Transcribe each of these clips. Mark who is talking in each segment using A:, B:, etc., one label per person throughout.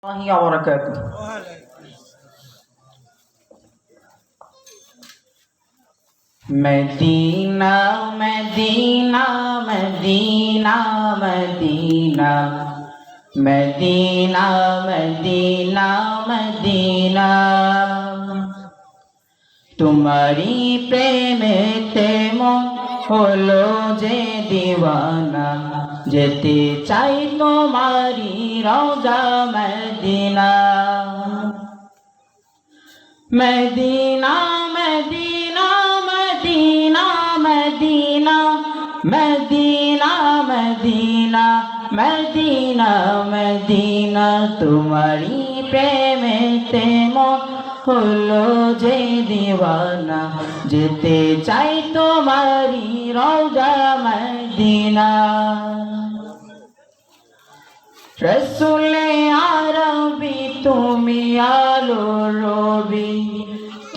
A: الله وبركاته مدينة مدينة مدينة مدينة مدينة مدينة مدينة तुम्हारी प्रेमेते मन হলো যে দিওয়ানা যেতে চাই তোমারি রওজা Medina Medina Medina Medina Medina Medina Medina Medina Medina তোমারি প্রেমেতে মন হলো যে দিওয়ানা যেতে চাই তোমারি রওজা মদিনা রসুলে আরবি তুমি আলো রবি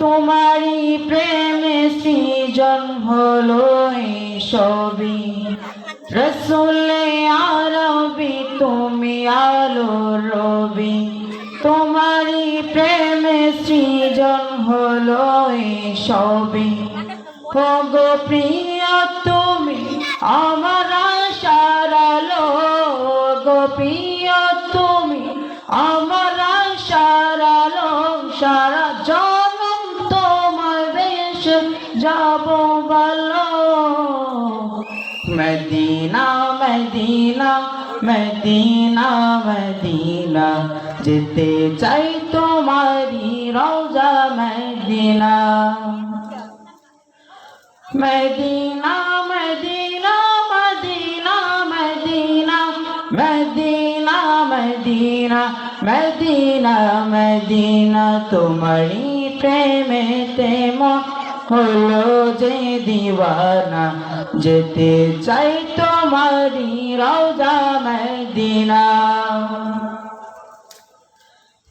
A: তোমারি প্রেমে সৃজন হলো এই সবই রসুলে আরবি তুমি আলো রবি তোমারি প্রেমে সৃজন হলো এই সবই গো প্রিয় তুমি আমার আশার আলো গো প্রিয় তুমি আমার আশার আলো সারা জনম তোমার বেশ যাব ভালো মদিনা মদিনা মদিনা মদিনা যেতে চাই তোমারি রওজা Medina Medina Medina Medina Medina Medina Medina Medina Medina তোমারি প্রেমেতে মন হলো যে দিওয়ানা যেতে চাই তোমারি রওজা মদিনা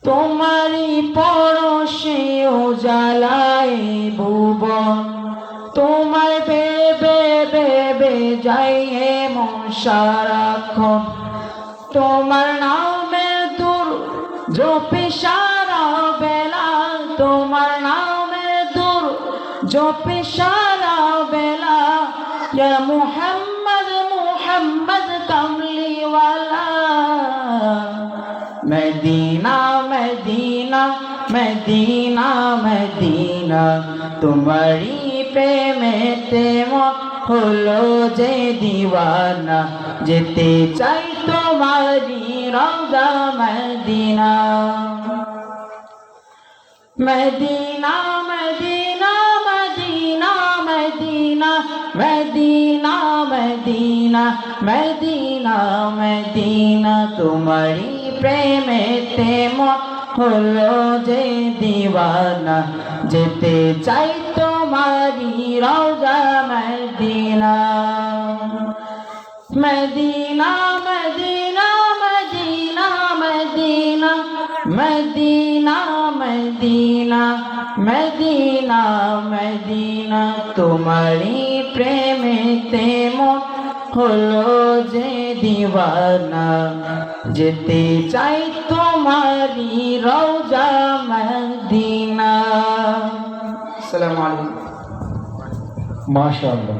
A: তোমারি পরশে উজালায় ভুবন তোমার বেবে বেবে যাই মন সারাক্ষণ তোমার নামের দূর জপে সারা বেলা তোমার নামের দূর জপে সারা বেলা ইয়া মুহাম্মদ মুহাম্মদ কামলিওয়ালা মদিনা মদিনা মদিনা মদিনা তোমারি প্রেমেতে মন হলো যে দিওয়ানা যেতে চাই তোমারি রওজা Medina Medina Medina Medina Medina Medina Medina Medina Medina তোমারি প্রেমেতে মন হলো যে দিওয়ানা যেতে চাই তোমারি রওজা Medina Medina Medina Medina Medina Medina Medina Medina Medina তোমারি প্রেমেতে মন হলো যে দিওয়ানা যেতে চাই তোমারি রওজা মদিনা। আসসালামু আলাইকুম।
B: মাশাআল্লাহ।